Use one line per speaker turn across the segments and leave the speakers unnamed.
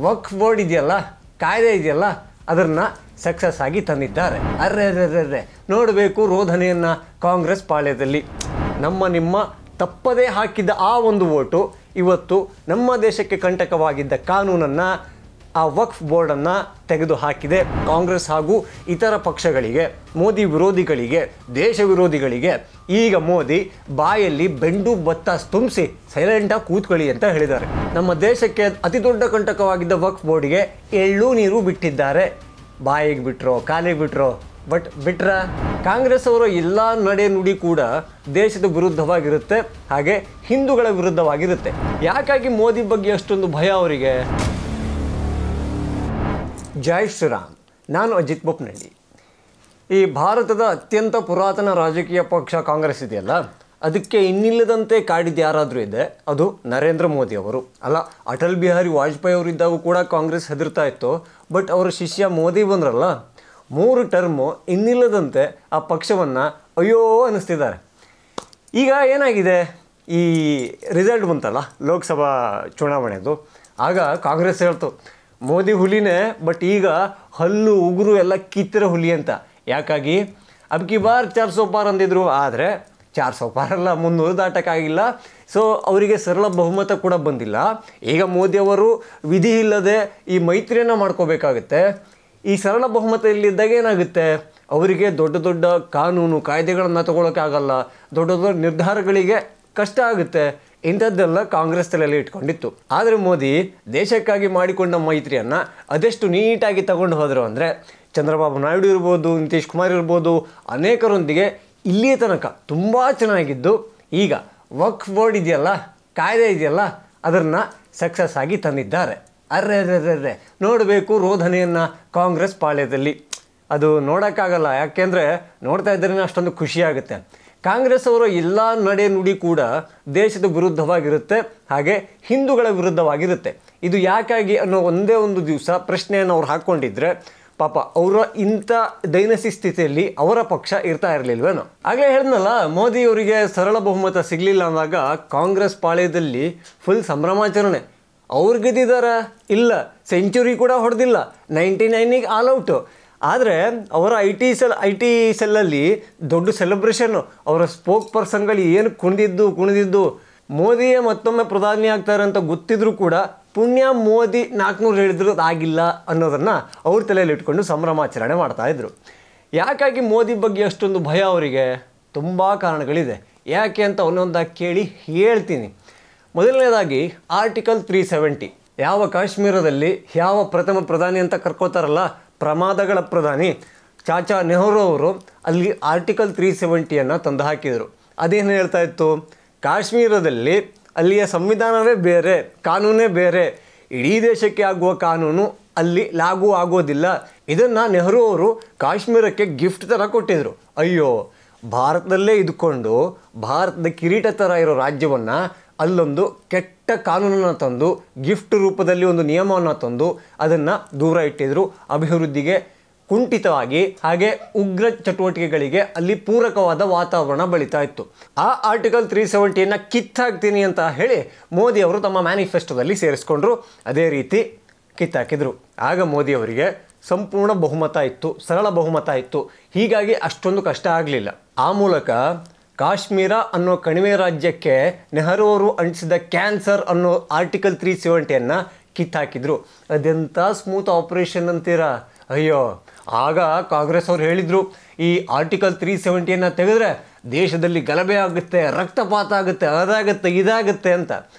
ವಕ್ಫ್ board ಇದೆಯಲ್ಲ, ಕಾಯ್ದೆ ಇದೆಯಲ್ಲ, ಅದನ್ನು ಸಕ್ಸಸ್ ಆಗಿ ತಂದಿದ್ದಾರೆ. ಅರ್ರೆ ನೋಡಬೇಕು ರೋಧನೆಯನ್ನು ಕಾಂಗ್ರೆಸ್ ಪಾಳ್ಯದಲ್ಲಿ. ನಿಮ್ಮ ತಪ್ಪದೇ ಹಾಕಿದ್ದ ಆ ಒಂದು ವೋಟು ಇವತ್ತು ನಮ್ಮ ದೇಶಕ್ಕೆ ಕಂಟಕವಾಗಿದ್ದ ಕಾನೂನನ್ನು, ಆ ವಕ್ಫ್ ಬೋರ್ಡನ್ನು ತೆಗೆದು ಹಾಕಿದೆ. ಕಾಂಗ್ರೆಸ್ ಹಾಗೂ ಇತರ ಪಕ್ಷಗಳಿಗೆ, ಮೋದಿ ವಿರೋಧಿಗಳಿಗೆ, ದೇಶ ವಿರೋಧಿಗಳಿಗೆ ಈಗ ಮೋದಿ ಬಾಯಲ್ಲಿ ಬೆಂಡು ಬತ್ತ ತುಂಬಿಸಿ ಸೈಲೆಂಟಾಗಿ ಕೂತ್ಕೊಳ್ಳಿ ಅಂತ ಹೇಳಿದ್ದಾರೆ. ನಮ್ಮ ದೇಶಕ್ಕೆ ಅತಿ ದೊಡ್ಡ ಕಂಟಕವಾಗಿದ್ದ ವಕ್ಫ್ ಬೋರ್ಡಿಗೆ ಎಳ್ಳು ನೀರು ಬಿಟ್ಟಿದ್ದಾರೆ. ಬಾಯಿಗೆ ಬಿಟ್ರೋ ಕಾಲಿಗೆ ಬಿಟ್ರೋ, ಬಟ್ ಬಿಟ್ರ ಕಾಂಗ್ರೆಸ್ ಅವರ ಎಲ್ಲ ನಡೆ ನುಡಿ ಕೂಡ ದೇಶದ ವಿರುದ್ಧವಾಗಿರುತ್ತೆ, ಹಾಗೆ ಹಿಂದೂಗಳ ವಿರುದ್ಧವಾಗಿರುತ್ತೆ. ಯಾಕಾಗಿ ಮೋದಿ ಬಗ್ಗೆ ಅಷ್ಟೊಂದು ಭಯ ಅವರಿಗೆ? ಜೈ ಶ್ರೀರಾಮ್. ನಾನು ಅಜಿತ್ ಬೊಪ್ನಳ್ಳಿ. ಈ ಭಾರತದ ಅತ್ಯಂತ ಪುರಾತನ ರಾಜಕೀಯ ಪಕ್ಷ ಕಾಂಗ್ರೆಸ್ ಇದೆಯಲ್ಲ, ಅದಕ್ಕೆ ಇನ್ನಿಲ್ಲದಂತೆ ಕಾಡಿದ್ದು ಯಾರಾದರೂ ಇದೆ ಅದು ನರೇಂದ್ರ ಮೋದಿ ಅವರು. ಅಲ್ಲ, ಅಟಲ್ ಬಿಹಾರಿ ವಾಜಪೇಯಿ ಅವರಿದ್ದಾಗೂ ಕೂಡ ಕಾಂಗ್ರೆಸ್ ಹೆದರ್ತಾ ಇತ್ತು. ಬಟ್ ಅವರ ಶಿಷ್ಯ ಮೋದಿ ಬಂದ್ರಲ್ಲ, 3 ಟರ್ಮು ಇನ್ನಿಲ್ಲದಂತೆ ಆ ಪಕ್ಷವನ್ನು ಅಯ್ಯೋ ಅನ್ನಿಸ್ತಿದ್ದಾರೆ. ಈಗ ಏನಾಗಿದೆ, ಈ ರಿಸಲ್ಟ್ ಬಂತಲ್ಲ ಲೋಕಸಭಾ ಚುನಾವಣೆದು, ಆಗ ಕಾಂಗ್ರೆಸ್ ಹೇಳ್ತು ಮೋದಿ ಹುಲಿನೇ, ಬಟ್ ಈಗ ಹಲ್ಲು ಉಗುರು ಎಲ್ಲ ಕಿತ್ತಿರೋ ಹುಲಿ ಅಂತ. ಯಾಕಾಗಿ ಅಬ್ಕಿ ಬಾರ್ 400 ಪಾರ್ ಅಂದಿದ್ರು, ಆದರೆ 400 ಪಾರಲ್ಲ, 300 ದಾಟಕ್ಕಾಗಿಲ್ಲ. ಸೊ ಅವರಿಗೆ ಸರಳ ಬಹುಮತ ಕೂಡ ಬಂದಿಲ್ಲ. ಈಗ ಮೋದಿಯವರು ವಿಧಿ ಇಲ್ಲದೆ ಈ ಮೈತ್ರಿಯನ್ನು ಮಾಡ್ಕೋಬೇಕಾಗುತ್ತೆ. ಈ ಸರಳ ಬಹುಮತ ಇಲ್ಲಿದ್ದಾಗ ಏನಾಗುತ್ತೆ, ಅವರಿಗೆ ದೊಡ್ಡ ದೊಡ್ಡ ಕಾನೂನು ಕಾಯ್ದೆಗಳನ್ನು ತಗೊಳ್ಳೋಕ್ಕಾಗಲ್ಲ, ದೊಡ್ಡ ದೊಡ್ಡ ನಿರ್ಧಾರಗಳಿಗೆ ಕಷ್ಟ ಆಗುತ್ತೆ. ಇಂಥದ್ದೆಲ್ಲ ಕಾಂಗ್ರೆಸ್ ತಲೆಯಲ್ಲಿ ಇಟ್ಕೊಂಡಿತ್ತು. ಆದರೆ ಮೋದಿ ದೇಶಕ್ಕಾಗಿ ಮಾಡಿಕೊಂಡ ಮೈತ್ರಿಯನ್ನು ಅದೆಷ್ಟು ನೀಟಾಗಿ ತಗೊಂಡು ಹೋದರು ಅಂದರೆ, ಚಂದ್ರಬಾಬು ನಾಯ್ಡು ಇರ್ಬೋದು, ನಿತೀಶ್ ಕುಮಾರ್ ಇರ್ಬೋದು, ಅನೇಕರೊಂದಿಗೆ ಇಲ್ಲಿಯ ತನಕ ತುಂಬ ಚೆನ್ನಾಗಿದ್ದು, ಈಗ ವಕ್ಫ್ ಬೋರ್ಡ್ ಇದೆಯಲ್ಲ, ಕಾಯ್ದೆ ಇದೆಯಲ್ಲ, ಅದನ್ನು ಸಕ್ಸಸ್ ಆಗಿ ತಂದಿದ್ದಾರೆ. ಅರ್ರೆ ನೋಡಬೇಕು ರೋಧನೆಯನ್ನು ಕಾಂಗ್ರೆಸ್ ಪಾಳ್ಯದಲ್ಲಿ. ಅದು ನೋಡೋಕ್ಕಾಗಲ್ಲ, ಯಾಕೆಂದರೆ ನೋಡ್ತಾ ಇದ್ದರೆ ಅಷ್ಟೊಂದು ಖುಷಿಯಾಗುತ್ತೆ. ಕಾಂಗ್ರೆಸ್ ಅವರ ಎಲ್ಲ ನಡೆ ನುಡಿ ಕೂಡ ದೇಶದ ವಿರುದ್ಧವಾಗಿರುತ್ತೆ, ಹಾಗೆ ಹಿಂದೂಗಳ ವಿರುದ್ಧವಾಗಿರುತ್ತೆ. ಇದು ಯಾಕಾಗಿ ಅನ್ನೋ ಒಂದೇ ಒಂದು ದಿವಸ ಪ್ರಶ್ನೆಯನ್ನು ಅವ್ರು ಹಾಕ್ಕೊಂಡಿದ್ರೆ ಪಾಪ ಅವರ ಇಂಥ ದೈನಸಿ ಸ್ಥಿತಿಯಲ್ಲಿ ಅವರ ಪಕ್ಷ ಇರ್ತಾ ಇರಲಿಲ್ವೇನೋ. ಆಗಲೇ ಹೇಳಿದ್ನಲ್ಲ, ಮೋದಿಯವರಿಗೆ ಸರಳ ಬಹುಮತ ಸಿಗಲಿಲ್ಲ ಅಂದಾಗ ಕಾಂಗ್ರೆಸ್ ಪಾಳ್ಯದಲ್ಲಿ ಫುಲ್ ಸಂಭ್ರಮಾಚರಣೆ. ಅವ್ರು ಗೆದ್ದಿದ್ದಾರ? ಇಲ್ಲ, ಸೆಂಚುರಿ ಕೂಡ ಹೊಡೆದಿಲ್ಲ, 99ಗೆ ಆಲ್ ಔಟು. ಆದರೆ ಅವರ ಐ ಟಿ ಸೆಲ್ಲಲ್ಲಿ ದೊಡ್ಡ ಸೆಲೆಬ್ರೇಷನ್ನು. ಅವರ ಸ್ಪೋಕ್ ಪರ್ಸನ್ಗಳು ಏನು ಕುಣಿದಿದ್ದು, ಮೋದಿಯೇ ಮತ್ತೊಮ್ಮೆ ಪ್ರಧಾನಿ ಆಗ್ತಾರೆ ಅಂತ ಗೊತ್ತಿದ್ರೂ ಕೂಡ ಪುಣ್ಯ ಮೋದಿ 400 ಹೇಳಿದ್ರು ಆಗಿಲ್ಲ ಅನ್ನೋದನ್ನು ಅವ್ರ ತಲೆಯಲ್ಲಿ ಇಟ್ಕೊಂಡು ಸಂಭ್ರಮಾಚರಣೆ ಮಾಡ್ತಾಯಿದ್ರು. ಯಾಕಾಗಿ ಮೋದಿ ಬಗ್ಗೆ ಅಷ್ಟೊಂದು ಭಯ ಅವರಿಗೆ? ತುಂಬ ಕಾರಣಗಳಿದೆ. ಯಾಕೆ ಅಂತ ಒಂದೊಂದಾಗಿ ಕೇಳಿ ಹೇಳ್ತೀನಿ. ಮೊದಲನೇದಾಗಿ ಆರ್ಟಿಕಲ್ 370. ಯಾವ ಕಾಶ್ಮೀರದಲ್ಲಿ ಯಾವ ಪ್ರಥಮ ಪ್ರಧಾನಿ ಅಂತ ಕರ್ಕೋತಾರಲ್ಲ, ಪ್ರಮಾದಗಳ ಪ್ರಧಾನಿ ಚಾಚಾ ನೆಹರು ಅವರು ಅಲ್ಲಿ ಆರ್ಟಿಕಲ್ 370ಯನ್ನು ತಂದು ಹಾಕಿದರು. ಅದೇನು ಹೇಳ್ತಾ ಇತ್ತು, ಕಾಶ್ಮೀರದಲ್ಲಿ ಅಲ್ಲಿಯ ಸಂವಿಧಾನವೇ ಬೇರೆ, ಕಾನೂನೇ ಬೇರೆ, ಇಡೀ ದೇಶಕ್ಕೆ ಆಗುವ ಕಾನೂನು ಅಲ್ಲಿ ಲಾಗೂ ಆಗೋದಿಲ್ಲ. ಇದನ್ನು ನೆಹರು ಅವರು ಕಾಶ್ಮೀರಕ್ಕೆ ಗಿಫ್ಟ್ ಥರ ಕೊಟ್ಟಿದ್ರು. ಅಯ್ಯೋ, ಭಾರತದಲ್ಲೇ ಇದ್ಕೊಂಡು ಭಾರತದ ಕಿರೀಟ ಥರ ಇರೋ ರಾಜ್ಯವನ್ನು ಅಲ್ಲೊಂದು ಕೆಟ್ಟ ಕಾನೂನನ್ನು ತಂದು ಗಿಫ್ಟ್ ರೂಪದಲ್ಲಿ ಒಂದು ನಿಯಮವನ್ನು ತಂದು ಅದನ್ನು ದೂರ ಇಟ್ಟಿದ್ರು. ಅಭಿವೃದ್ಧಿಗೆ ಕುಂಠಿತವಾಗಿ, ಹಾಗೆ ಉಗ್ರ ಚಟುವಟಿಕೆಗಳಿಗೆ ಅಲ್ಲಿ ಪೂರಕವಾದ ವಾತಾವರಣ ಬೆಳೀತಾ ಇತ್ತು. ಆ ಆರ್ಟಿಕಲ್ 370ಯನ್ನು ಕಿತ್ತಾಕ್ತೀನಿ ಅಂತ ಹೇಳಿ ಮೋದಿ ಅವರು ತಮ್ಮ ಮ್ಯಾನಿಫೆಸ್ಟೋದಲ್ಲಿ ಸೇರಿಸ್ಕೊಂಡ್ರು. ಅದೇ ರೀತಿ ಕಿತ್ತಾಕಿದ್ರು. ಆಗ ಮೋದಿಯವರಿಗೆ ಸಂಪೂರ್ಣ ಬಹುಮತ ಇತ್ತು, ಸರಳ ಬಹುಮತ ಇತ್ತು. ಹೀಗಾಗಿ ಅಷ್ಟೊಂದು ಕಷ್ಟ ಆಗಲಿಲ್ಲ. ಆ ಮೂಲಕ ಕಾಶ್ಮೀರ ಅನ್ನೋ ಕಣಿವೆ ರಾಜ್ಯಕ್ಕೆ ನೆಹರು ಅವರು ಅಂಟಿಸಿದ ಕ್ಯಾನ್ಸರ್ ಅನ್ನೋ ಆರ್ಟಿಕಲ್ 370ಯನ್ನು ಕಿತ್ತಾಕಿದ್ರು. ಅದೆಂಥ ಸ್ಮೂತ್ ಆಪರೇಷನ್ ಅಂತೀರಾ? ಅಯ್ಯೋ, ಆಗ ಕಾಂಗ್ರೆಸ್ ಅವರು ಹೇಳಿದರು, ಈ ಆರ್ಟಿಕಲ್ 370ಯನ್ನು ತೆಗೆದ್ರೆ ದೇಶದಲ್ಲಿ ಗಲಭೆ ಆಗುತ್ತೆ, ರಕ್ತಪಾತ ಆಗುತ್ತೆ, ಅದಾಗುತ್ತೆ ಇದಾಗುತ್ತೆ ಅಂತ.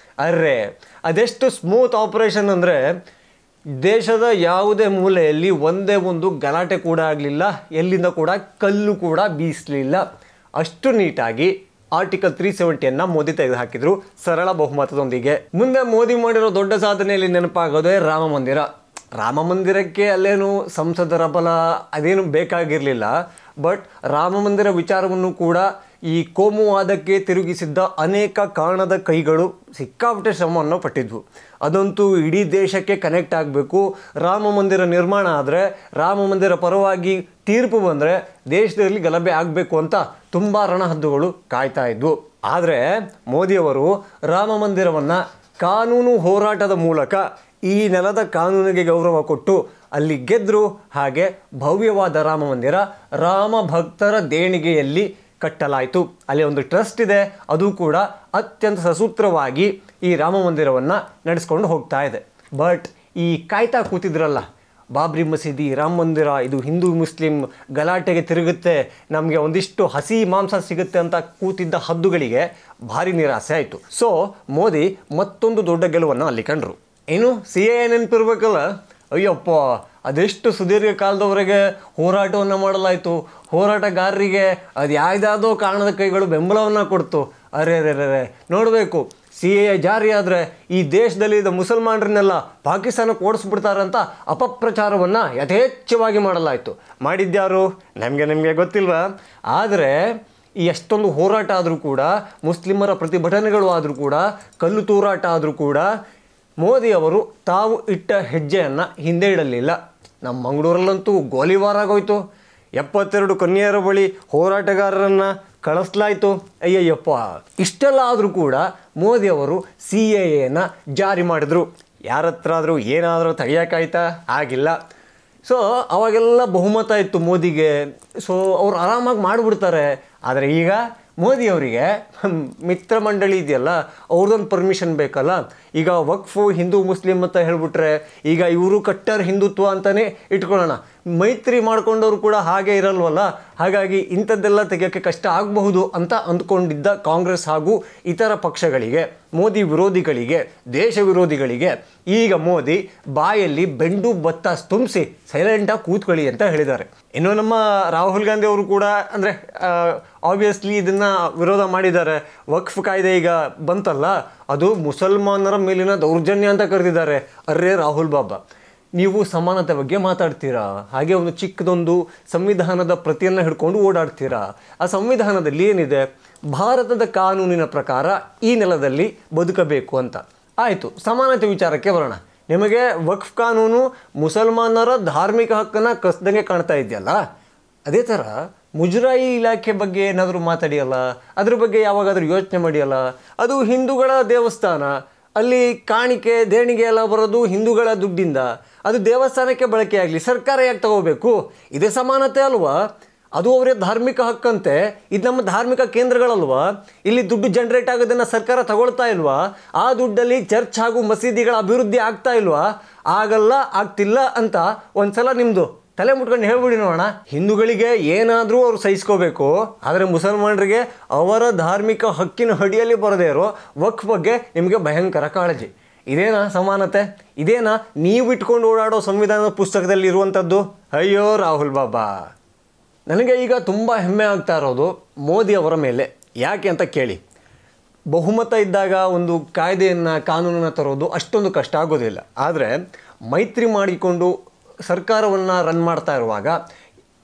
ಅರ್ರೆ, ಅದೆಷ್ಟು ಸ್ಮೂತ್ ಆಪರೇಷನ್ ಅಂದರೆ ದೇಶದ ಯಾವುದೇ ಮೂಲೆಯಲ್ಲಿ ಒಂದೇ ಒಂದು ಗಲಾಟೆ ಕೂಡ ಆಗಲಿಲ್ಲ, ಎಲ್ಲಿಂದ ಕೂಡ ಕಲ್ಲು ಕೂಡ ಬೀಸಲಿಲ್ಲ. ಅಷ್ಟು ನೀಟಾಗಿ ಆರ್ಟಿಕಲ್ 370ಯನ್ನು ಮೋದಿ ತೆಗೆದುಹಾಕಿದ್ರು ಸರಳ ಬಹುಮತದೊಂದಿಗೆ. ಮುಂದೆ ಮೋದಿ ಮಾಡಿರೋ ದೊಡ್ಡ ಸಾಧನೆಯಲ್ಲಿ ನೆನಪಾಗೋದೇ ರಾಮ ಮಂದಿರ. ರಾಮ ಮಂದಿರಕ್ಕೆ ಅಲ್ಲೇನು ಸಂಸದರ ಬಲ ಅದೇನು ಬೇಕಾಗಿರಲಿಲ್ಲ. ಬಟ್ ರಾಮ ಮಂದಿರ ವಿಚಾರವನ್ನು ಕೂಡ ಈ ಕೋಮುವಾದಕ್ಕೆ ತಿರುಗಿಸಿದ್ದ ಅನೇಕ ಕಾರಣದ ಕೈಗಳು ಸಿಕ್ಕಾಪಟ್ಟೆ ಶ್ರಮವನ್ನು ಪಟ್ಟಿದ್ವು. ಅದಂತೂ ಇಡೀ ದೇಶಕ್ಕೆ ಕನೆಕ್ಟ್ ಆಗಬೇಕು. ರಾಮ ಮಂದಿರ ನಿರ್ಮಾಣ ಆದರೆ, ರಾಮ ಮಂದಿರ ಪರವಾಗಿ ತೀರ್ಪು ಬಂದರೆ ದೇಶದಲ್ಲಿ ಗಲಭೆ ಆಗಬೇಕು ಅಂತ ತುಂಬ ರಣಹದ್ದುಗಳು ಕಾಯ್ತಾ ಇದ್ವು. ಆದರೆ ಮೋದಿಯವರು ರಾಮ ಮಂದಿರವನ್ನು ಕಾನೂನು ಹೋರಾಟದ ಮೂಲಕ ಈ ನೆಲದ ಕಾನೂನಿಗೆ ಗೌರವ ಕೊಟ್ಟು ಅಲ್ಲಿ ಗೆದ್ದರು. ಹಾಗೆ ಭವ್ಯವಾದ ರಾಮ ಮಂದಿರ ರಾಮ ಭಕ್ತರ ದೇಣಿಗೆಯಲ್ಲಿ ಕಟ್ಟಲಾಯಿತು. ಅಲ್ಲಿ ಒಂದು ಟ್ರಸ್ಟ್ ಇದೆ, ಅದು ಕೂಡ ಅತ್ಯಂತ ಸಸೂತ್ರವಾಗಿ ಈ ರಾಮ ಮಂದಿರವನ್ನು ನಡೆಸ್ಕೊಂಡು ಹೋಗ್ತಾ ಇದೆ. ಬಟ್ ಈ ಕಾಯ್ತಾ ಕೂತಿದ್ರಲ್ಲ, ಬಾಬ್ರಿ ಮಸೀದಿ, ರಾಮ ಮಂದಿರ, ಇದು ಹಿಂದೂ ಮುಸ್ಲಿಂ ಗಲಾಟೆಗೆ ತಿರುಗುತ್ತೆ, ನಮಗೆ ಒಂದಿಷ್ಟು ಹಸಿ ಮಾಂಸ ಸಿಗುತ್ತೆ ಅಂತ ಕೂತಿದ್ದ ಹದ್ದುಗಳಿಗೆ ಭಾರಿ ನಿರಾಸೆ ಆಯಿತು. ಸೊ ಮೋದಿ ಮತ್ತೊಂದು ದೊಡ್ಡ ಗೆಲುವನ್ನು ಅಲ್ಲಿ ಕಂಡರು. ಏನು CAA ನೆನಪಿರ್ಬೇಕಲ್ಲ, ಅಯ್ಯಪ್ಪ ಅದೆಷ್ಟು ಸುದೀರ್ಘ ಕಾಲದವರೆಗೆ ಹೋರಾಟವನ್ನು ಮಾಡಲಾಯಿತು. ಹೋರಾಟಗಾರರಿಗೆ ಅದು ಯಾವುದಾದೋ ಕಾರಣದ ಕೈಗಳು ಬೆಂಬಲವನ್ನು ಕೊಡ್ತು. ಅರೆ ನೋಡಬೇಕು, CAA ಜಾರಿ ಆದರೆ ಈ ದೇಶದಲ್ಲಿ ಮುಸಲ್ಮಾನರನ್ನೆಲ್ಲ ಪಾಕಿಸ್ತಾನಕ್ಕೆ ಓಡಿಸ್ಬಿಡ್ತಾರಂತ ಅಪಪ್ರಚಾರವನ್ನು ಯಥೇಚ್ಛವಾಗಿ ಮಾಡಲಾಯಿತು. ಮಾಡಿದ್ಯಾರು ನಿಮಗೆ ಗೊತ್ತಿಲ್ವಾ? ಆದರೆ ಈ ಎಷ್ಟೊಂದು ಹೋರಾಟ ಆದರೂ ಕೂಡ, ಮುಸ್ಲಿಮರ ಪ್ರತಿಭಟನೆಗಳು ಆದರೂ ಕೂಡ, ಕಲ್ಲು ತೂರಾಟ ಆದರೂ ಕೂಡ ಮೋದಿ ಅವರು ತಾವು ಇಟ್ಟ ಹೆಜ್ಜೆಯನ್ನು ಹಿಂದೆ ಇಡಲಿಲ್ಲ. ನಮ್ಮ ಮಂಗಳೂರಲ್ಲಂತೂ ಗೋಲಿಬಾರ್ ಆಗೋಯ್ತು. 72 ಕನ್ಯೆಯರ ಬಳಿ ಹೋರಾಟಗಾರರನ್ನು ಕಳಿಸ್ಲಾಯಿತು. ಅಯ್ಯಯ್ಯಪ್ಪ, ಇಷ್ಟೆಲ್ಲ ಆದರೂ ಕೂಡ ಮೋದಿ ಅವರು CAAನ ಜಾರಿ ಮಾಡಿದ್ರು. ಯಾರ ಹತ್ರ ಆದರೂ ಏನಾದರೂ ತೆಗಿಯೋಕ್ಕಾಯ್ತಾ? ಆಗಿಲ್ಲ. ಸೊ ಅವಾಗೆಲ್ಲ ಬಹುಮತ ಇತ್ತು ಮೋದಿಗೆ. ಸೊ ಅವ್ರು ಆರಾಮಾಗಿ ಮಾಡಿಬಿಡ್ತಾರೆ. ಆದರೆ ಈಗ ಮೋದಿಯವರಿಗೆ ಮಿತ್ರ ಮಂಡಳಿ ಇದೆಯಲ್ಲ, ಅವ್ರದ್ದೊಂದು ಪರ್ಮಿಷನ್ ಬೇಕಲ್ಲ. ಈಗ ವಕ್ಫು ಹಿಂದೂ ಮುಸ್ಲಿಂ ಅಂತ ಹೇಳಿಬಿಟ್ರೆ ಈಗ ಇವರು ಕಟ್ಟರ್ ಹಿಂದುತ್ವ ಅಂತಲೇ ಇಟ್ಕೊಳ್ಳೋಣ. ಮೈತ್ರಿ ಮಾಡ್ಕೊಂಡವರು ಕೂಡ ಹಾಗೆ ಇರಲ್ವಲ್ಲ. ಹಾಗಾಗಿ ಇಂಥದ್ದೆಲ್ಲ ತೆಗೆಯೋಕ್ಕೆ ಕಷ್ಟ ಆಗಬಹುದು ಅಂತ ಅಂದ್ಕೊಂಡಿದ್ದ ಕಾಂಗ್ರೆಸ್ ಹಾಗೂ ಇತರ ಪಕ್ಷಗಳಿಗೆ, ಮೋದಿ ವಿರೋಧಿಗಳಿಗೆ, ದೇಶ ವಿರೋಧಿಗಳಿಗೆ ಈಗ ಮೋದಿ ಬಾಯಲ್ಲಿ ಬೆಂಡು ಭತ್ತ ತುಂಬಿಸಿ ಸೈಲೆಂಟಾಗಿ ಕೂತ್ಕೊಳ್ಳಿ ಅಂತ ಹೇಳಿದ್ದಾರೆ. ಇನ್ನು ನಮ್ಮ ರಾಹುಲ್ ಗಾಂಧಿ ಅವರು ಕೂಡ ಅಂದರೆ ಆಬ್ವಿಯಸ್ಲಿ ಇದನ್ನು ವಿರೋಧ ಮಾಡಿದ್ದಾರೆ. ವಕ್ಫ್ ಕಾಯ್ದೆ ಈಗ ಬಂತಲ್ಲ, ಅದು ಮುಸಲ್ಮಾನರ ಮೇಲಿನ ದೌರ್ಜನ್ಯ ಅಂತ ಕರೆದಿದ್ದಾರೆ. ಅರ್ರೇ ರಾಹುಲ್ ಬಾಬಾ, ನೀವು ಸಮಾನತೆ ಬಗ್ಗೆ ಮಾತಾಡ್ತೀರಾ, ಹಾಗೆ ಒಂದು ಚಿಕ್ಕದೊಂದು ಸಂವಿಧಾನದ ಪ್ರತಿಯನ್ನು ಹಿಡ್ಕೊಂಡು ಓಡಾಡ್ತೀರಾ. ಆ ಸಂವಿಧಾನದಲ್ಲಿ ಏನಿದೆ? ಭಾರತದ ಕಾನೂನಿನ ಪ್ರಕಾರ ಈ ನೆಲದಲ್ಲಿ ಬದುಕಬೇಕು ಅಂತ. ಆಯಿತು, ಸಮಾನತೆ ವಿಚಾರಕ್ಕೆ ಬರೋಣ. ನಿಮಗೆ ವಕ್ಫ್ ಕಾನೂನು ಮುಸಲ್ಮಾನರ ಧಾರ್ಮಿಕ ಹಕ್ಕನ್ನು ಕಸ್ದಂಗೆ ಕಾಣ್ತಾ ಇದೆಯಲ್ಲ, ಅದೇ ಥರ ಮುಜರಾಯಿ ಇಲಾಖೆ ಬಗ್ಗೆ ಏನಾದರೂ ಮಾತಾಡಿಯಲ್ಲ, ಅದ್ರ ಬಗ್ಗೆ ಯಾವಾಗಾದರೂ ಯೋಚನೆ ಮಾಡಿಯಲ್ಲ? ಅದು ಹಿಂದೂಗಳ ದೇವಸ್ಥಾನ, ಅಲ್ಲಿ ಕಾಣಿಕೆ ದೇಣಿಗೆ ಎಲ್ಲ ಬರೋದು ಹಿಂದೂಗಳ ದುಡ್ಡಿಂದ. ಅದು ದೇವಸ್ಥಾನಕ್ಕೆ ಬಳಕೆ ಆಗಲಿ, ಸರ್ಕಾರ ಯಾಕೆ ತಗೋಬೇಕು? ಇದೇ ಸಮಾನತೆ ಅಲ್ವಾ? ಅದು ಅವರೇ ಧಾರ್ಮಿಕ ಹಕ್ಕಂತೆ, ಇದು ನಮ್ಮ ಧಾರ್ಮಿಕ ಕೇಂದ್ರಗಳಲ್ವಾ? ಇಲ್ಲಿ ದುಡ್ಡು ಜನ್ರೇಟ್ ಆಗೋದನ್ನು ಸರ್ಕಾರ ತಗೊಳ್ತಾ ಇಲ್ವಾ? ಆ ದುಡ್ಡಲ್ಲಿ ಚರ್ಚ್ ಹಾಗೂ ಮಸೀದಿಗಳ ಅಭಿವೃದ್ಧಿ ಆಗ್ತಾ ಇಲ್ವಾ? ಆಗಲ್ಲ, ಆಗ್ತಿಲ್ಲ ಅಂತ ಒಂದ್ಸಲ ನಿಮ್ಮದು ತಲೆ ಮುಟ್ಕೊಂಡು ಹೇಳ್ಬಿಡಿ ನೋಡೋಣ. ಹಿಂದೂಗಳಿಗೆ ಏನಾದರೂ ಅವ್ರು ಸಹಿಸ್ಕೋಬೇಕು, ಆದರೆ ಮುಸಲ್ಮಾನರಿಗೆ ಅವರ ಧಾರ್ಮಿಕ ಹಕ್ಕಿನ ಅಡಿಯಲ್ಲಿ ಬರದೇ ಇರೋ ವಕ್ಫ್ ಬಗ್ಗೆ ನಿಮಗೆ ಭಯಂಕರ ಕಾಳಜಿ. ಇದೇನಾ ಸಮಾನತೆ? ಇದೇನಾ ನೀವು ಇಟ್ಕೊಂಡು ಓಡಾಡೋ ಸಂವಿಧಾನದ ಪುಸ್ತಕದಲ್ಲಿ ಇರುವಂಥದ್ದು? ಅಯ್ಯೋ ರಾಹುಲ್ ಬಾಬಾ, ನನಗೆ ಈಗ ತುಂಬ ಹೆಮ್ಮೆ ಆಗ್ತಾ ಇರೋದು ಮೋದಿ ಅವರ ಮೇಲೆ. ಯಾಕೆ ಅಂತ ಕೇಳಿ, ಬಹುಮತ ಇದ್ದಾಗ ಒಂದು ಕಾಯ್ದೆಯನ್ನು ಕಾನೂನನ್ನು ತರೋದು ಅಷ್ಟೊಂದು ಕಷ್ಟ ಆಗೋದಿಲ್ಲ. ಆದರೆ ಮೈತ್ರಿ ಮಾಡಿಕೊಂಡು ಸರ್ಕಾರವನ್ನು ರನ್ ಮಾಡ್ತಾ ಇರುವಾಗ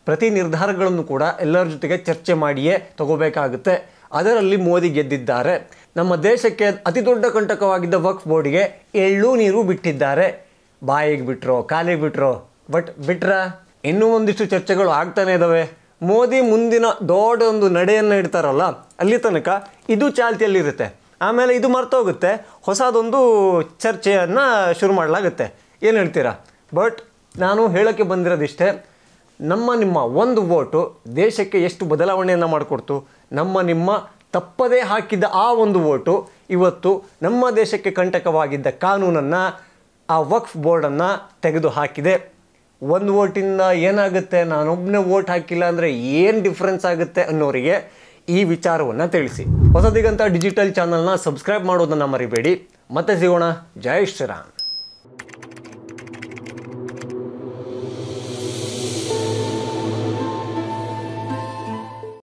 ಪ್ರತಿ ನಿರ್ಧಾರಗಳನ್ನು ಕೂಡ ಎಲ್ಲರ ಜೊತೆಗೆ ಚರ್ಚೆ ಮಾಡಿಯೇ ತಗೋಬೇಕಾಗುತ್ತೆ. ಅದರಲ್ಲಿ ಮೋದಿ ಗೆದ್ದಿದ್ದಾರೆ. ನಮ್ಮ ದೇಶಕ್ಕೆ ಅತಿ ದೊಡ್ಡ ಕಂಟಕವಾಗಿದ್ದ ವಕ್ಫ್ ಬೋರ್ಡ್ಗೆ ಎಳ್ಳು ನೀರು ಬಿಟ್ಟಿದ್ದಾರೆ. ಬಾಯಿಗೆ ಬಿಟ್ಟರೋ ಕಾಲಿಗೆ ಬಿಟ್ಟರೋ, ಬಟ್ ಬಿಟ್ರ ಇನ್ನೂ ಒಂದಿಷ್ಟು ಚರ್ಚೆಗಳು ಆಗ್ತಾನೆ ಇದ್ದಾವೆ. ಮೋದಿ ಮುಂದಿನ ದೊಡ್ಡ ಒಂದು ನಡೆಯನ್ನು ಇಡ್ತಾರಲ್ಲ, ಅಲ್ಲಿ ತನಕ ಇದು ಚಾಲ್ತಿಯಲ್ಲಿರುತ್ತೆ. ಆಮೇಲೆ ಇದು ಮರ್ತೋಗುತ್ತೆ, ಹೊಸದೊಂದು ಚರ್ಚೆಯನ್ನು ಶುರು ಮಾಡಲಾಗುತ್ತೆ. ಏನು ಹೇಳ್ತೀರಾ? ಬಟ್ ನಾನು ಹೇಳೋಕ್ಕೆ ಬಂದಿರೋದಿಷ್ಟೇ, ನಿಮ್ಮ ಒಂದು ವೋಟು ದೇಶಕ್ಕೆ ಎಷ್ಟು ಬದಲಾವಣೆಯನ್ನು ಮಾಡಿಕೊಡ್ತು. ನಿಮ್ಮ ತಪ್ಪದೇ ಹಾಕಿದ್ದ ಆ ಒಂದು ವೋಟು ಇವತ್ತು ನಮ್ಮ ದೇಶಕ್ಕೆ ಕಂಟಕವಾಗಿದ್ದ ಕಾನೂನನ್ನು, ಆ ವಕ್ಫ್ ಬೋರ್ಡನ್ನು ತೆಗೆದು ಹಾಕಿದೆ. ಒಂದು ವೋಟಿಂದ ಏನಾಗುತ್ತೆ, ನಾನೊಬ್ಬನೇ ವೋಟ್ ಹಾಕಿಲ್ಲ ಅಂದರೆ ಏನು ಡಿಫ್ರೆನ್ಸ್ ಆಗುತ್ತೆ ಅನ್ನೋರಿಗೆ ಈ ವಿಚಾರವನ್ನು ತಿಳಿಸಿ. ಹೊಸದಿಗಂತ ಡಿಜಿಟಲ್ ಚಾನಲ್ನ ಸಬ್ಸ್ಕ್ರೈಬ್ ಮಾಡೋದನ್ನು ಮರಿಬೇಡಿ. ಮತ್ತೆ ಸಿಗೋಣ. ಜೈ ಶ್ರೀರಾಮ್.